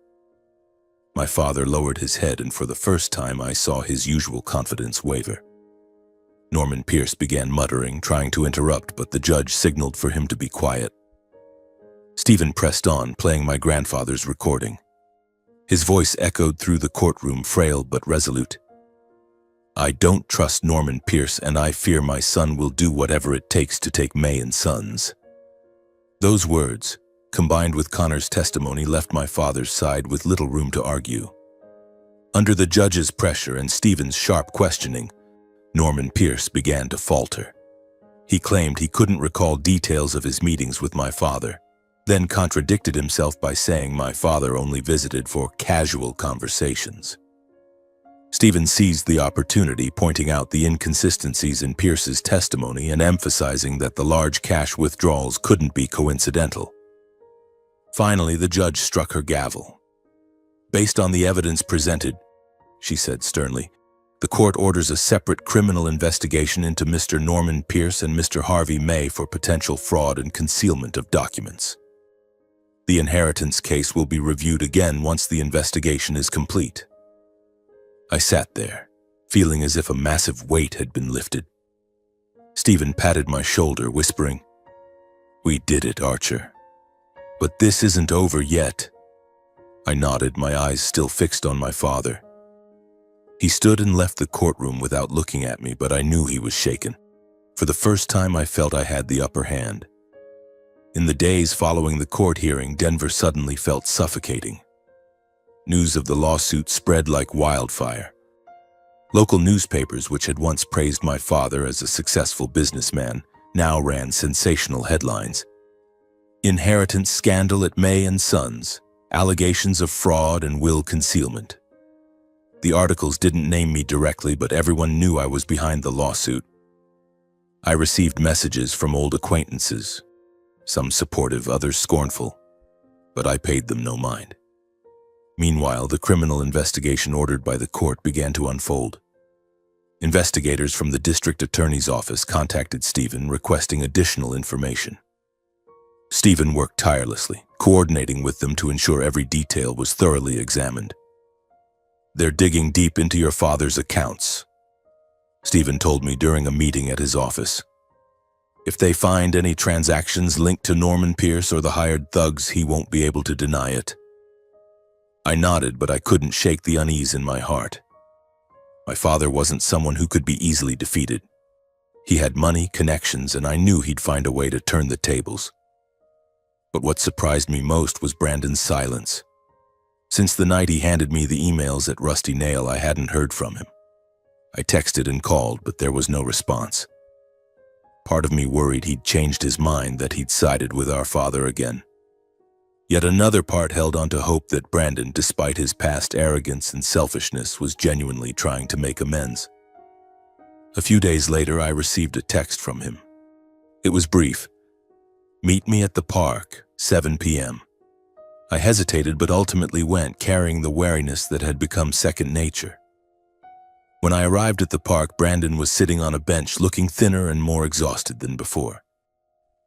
My father lowered his head, and for the first time I saw his usual confidence waver. Norman Pierce began muttering, trying to interrupt, but the judge signaled for him to be quiet. Stephen pressed on, playing my grandfather's recording. His voice echoed through the courtroom, frail but resolute. "I don't trust Norman Pierce, and I fear my son will do whatever it takes to take May and Sons." Those words, combined with Connor's testimony, left my father's side with little room to argue. Under the judge's pressure and Stephen's sharp questioning, Norman Pierce began to falter. He claimed he couldn't recall details of his meetings with my father, then contradicted himself by saying my father only visited for casual conversations. Stephen seized the opportunity, pointing out the inconsistencies in Pierce's testimony and emphasizing that the large cash withdrawals couldn't be coincidental. Finally, the judge struck her gavel. "Based on the evidence presented," she said sternly, "the court orders a separate criminal investigation into Mr. Norman Pierce and Mr. Harvey May for potential fraud and concealment of documents. The inheritance case will be reviewed again once the investigation is complete." I sat there, feeling as if a massive weight had been lifted. Stephen patted my shoulder, whispering, "We did it, Archer. But this isn't over yet." I nodded, my eyes still fixed on my father. He stood and left the courtroom without looking at me, but I knew he was shaken. For the first time, I felt I had the upper hand. In the days following the court hearing, Denver suddenly felt suffocating. News of the lawsuit spread like wildfire. Local newspapers, which had once praised my father as a successful businessman, now ran sensational headlines. "Inheritance scandal at May and Sons, allegations of fraud and will concealment." The articles didn't name me directly, but everyone knew I was behind the lawsuit. I received messages from old acquaintances, some supportive, others scornful, but I paid them no mind. Meanwhile, the criminal investigation ordered by the court began to unfold. Investigators from the district attorney's office contacted Stephen, requesting additional information. Stephen worked tirelessly, coordinating with them to ensure every detail was thoroughly examined. "They're digging deep into your father's accounts," Stephen told me during a meeting at his office. "If they find any transactions linked to Norman Pierce or the hired thugs, he won't be able to deny it." I nodded, but I couldn't shake the unease in my heart. My father wasn't someone who could be easily defeated. He had money, connections, and I knew he'd find a way to turn the tables. But what surprised me most was Brandon's silence. Since the night he handed me the emails at Rusty Nail, I hadn't heard from him. I texted and called, but there was no response. Part of me worried he'd changed his mind, that he'd sided with our father again. Yet another part held on to hope that Brandon, despite his past arrogance and selfishness, was genuinely trying to make amends. A few days later, I received a text from him. It was brief. Meet me at the park, 7 p.m. I hesitated but ultimately went, carrying the wariness that had become second nature. When I arrived at the park, Brandon was sitting on a bench, looking thinner and more exhausted than before.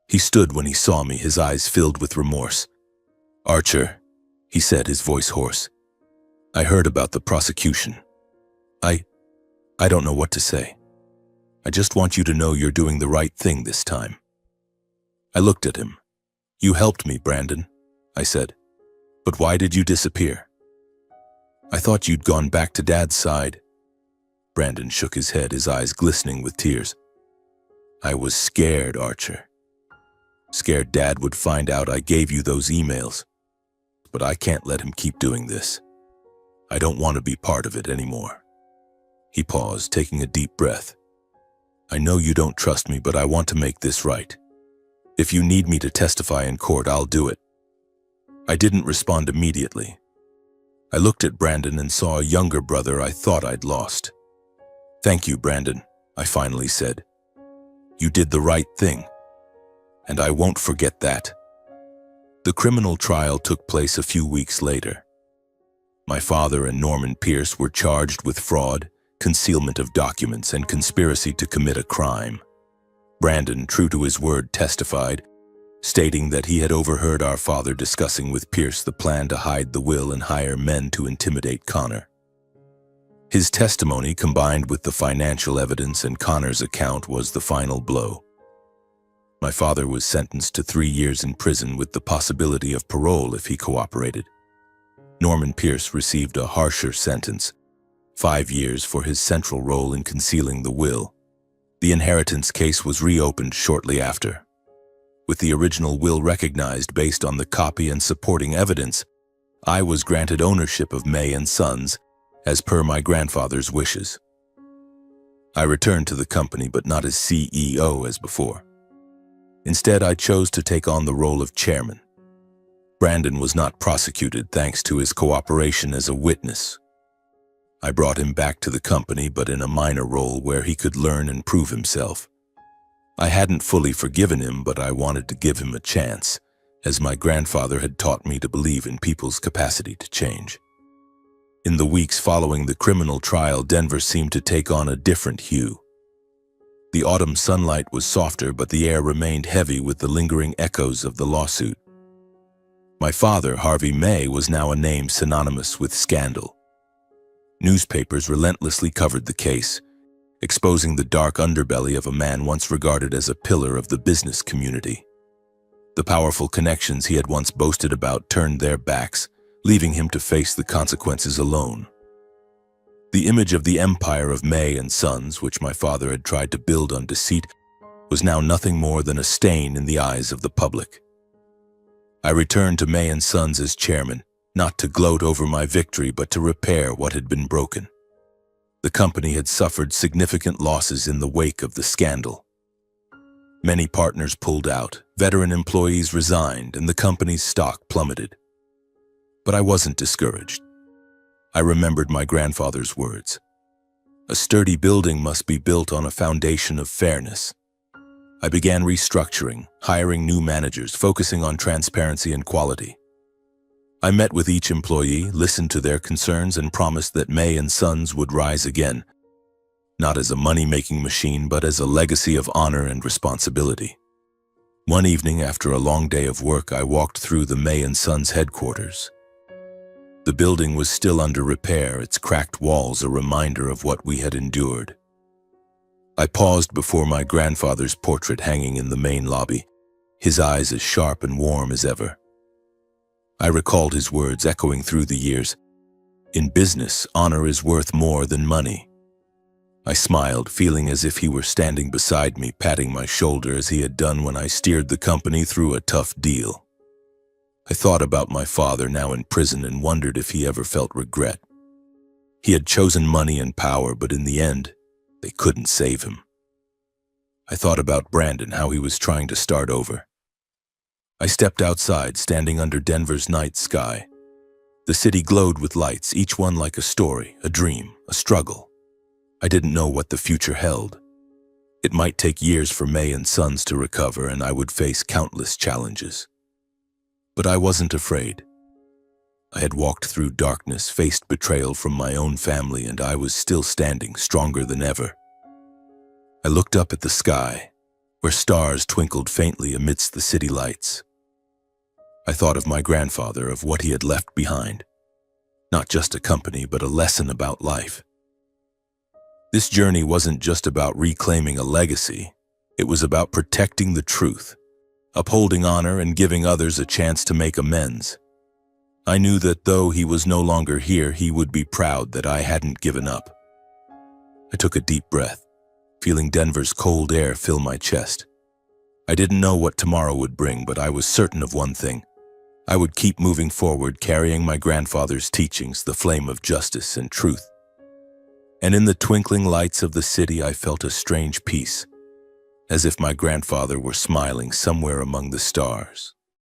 He stood when he saw me, his eyes filled with remorse. "Archer," he said, his voice hoarse. "I heard about the prosecution. I don't know what to say. I just want you to know you're doing the right thing this time." I looked at him. "You helped me, Brandon," I said. "But why did you disappear?" "I thought you'd gone back to Dad's side." Brandon shook his head, his eyes glistening with tears. "I was scared, Archer. Scared Dad would find out I gave you those emails. But I can't let him keep doing this. I don't want to be part of it anymore." He paused, taking a deep breath. "I know you don't trust me, but I want to make this right. If you need me to testify in court, I'll do it." I didn't respond immediately. I looked at Brandon and saw a younger brother I thought I'd lost. "Thank you, Brandon," I finally said. "You did the right thing, and I won't forget that." The criminal trial took place a few weeks later. My father and Norman Pierce were charged with fraud, concealment of documents, and conspiracy to commit a crime. Brandon, true to his word, testified, stating that he had overheard our father discussing with Pierce the plan to hide the will and hire men to intimidate Connor. His testimony, combined with the financial evidence and Connor's account, was the final blow. My father was sentenced to 3 years in prison with the possibility of parole if he cooperated. Norman Pierce received a harsher sentence, 5 years for his central role in concealing the will. The inheritance case was reopened shortly after. With the original will recognized based on the copy and supporting evidence, I was granted ownership of May and Sons, as per my grandfather's wishes. I returned to the company, but not as CEO as before. Instead, I chose to take on the role of chairman. Brandon was not prosecuted thanks to his cooperation as a witness. I brought him back to the company, but in a minor role where he could learn and prove himself. I hadn't fully forgiven him, but I wanted to give him a chance, as my grandfather had taught me to believe in people's capacity to change. In the weeks following the criminal trial, Denver seemed to take on a different hue. The autumn sunlight was softer, but the air remained heavy with the lingering echoes of the lawsuit. My father, Harvey May, was now a name synonymous with scandal. Newspapers relentlessly covered the case, exposing the dark underbelly of a man once regarded as a pillar of the business community. The powerful connections he had once boasted about turned their backs, leaving him to face the consequences alone. The image of the empire of May and Sons, which my father had tried to build on deceit, was now nothing more than a stain in the eyes of the public. I returned to May and Sons as chairman, not to gloat over my victory, but to repair what had been broken. The company had suffered significant losses in the wake of the scandal. Many partners pulled out, veteran employees resigned, and the company's stock plummeted. But I wasn't discouraged. I remembered my grandfather's words. A sturdy building must be built on a foundation of fairness. I began restructuring, hiring new managers, focusing on transparency and quality. I met with each employee, listened to their concerns, and promised that May and Sons would rise again, not as a money-making machine, but as a legacy of honor and responsibility. One evening, after a long day of work, I walked through the May and Sons headquarters. The building was still under repair, its cracked walls a reminder of what we had endured. I paused before my grandfather's portrait hanging in the main lobby, his eyes as sharp and warm as ever. I recalled his words echoing through the years. In business, honor is worth more than money. I smiled, feeling as if he were standing beside me, patting my shoulder as he had done when I steered the company through a tough deal. I thought about my father now in prison and wondered if he ever felt regret. He had chosen money and power, but in the end, they couldn't save him. I thought about Brandon, how he was trying to start over. I stepped outside, standing under Denver's night sky. The city glowed with lights, each one like a story, a dream, a struggle. I didn't know what the future held. It might take years for May and Sons to recover, and I would face countless challenges. But I wasn't afraid. I had walked through darkness, faced betrayal from my own family, and I was still standing, stronger than ever. I looked up at the sky, where stars twinkled faintly amidst the city lights. I thought of my grandfather, of what he had left behind. Not just a company, but a lesson about life. This journey wasn't just about reclaiming a legacy. It was about protecting the truth, upholding honor, and giving others a chance to make amends. I knew that though he was no longer here, he would be proud that I hadn't given up. I took a deep breath, feeling Denver's cold air fill my chest. I didn't know what tomorrow would bring, but I was certain of one thing. I would keep moving forward, carrying my grandfather's teachings, the flame of justice and truth. And in the twinkling lights of the city, I felt a strange peace, as if my grandfather were smiling somewhere among the stars.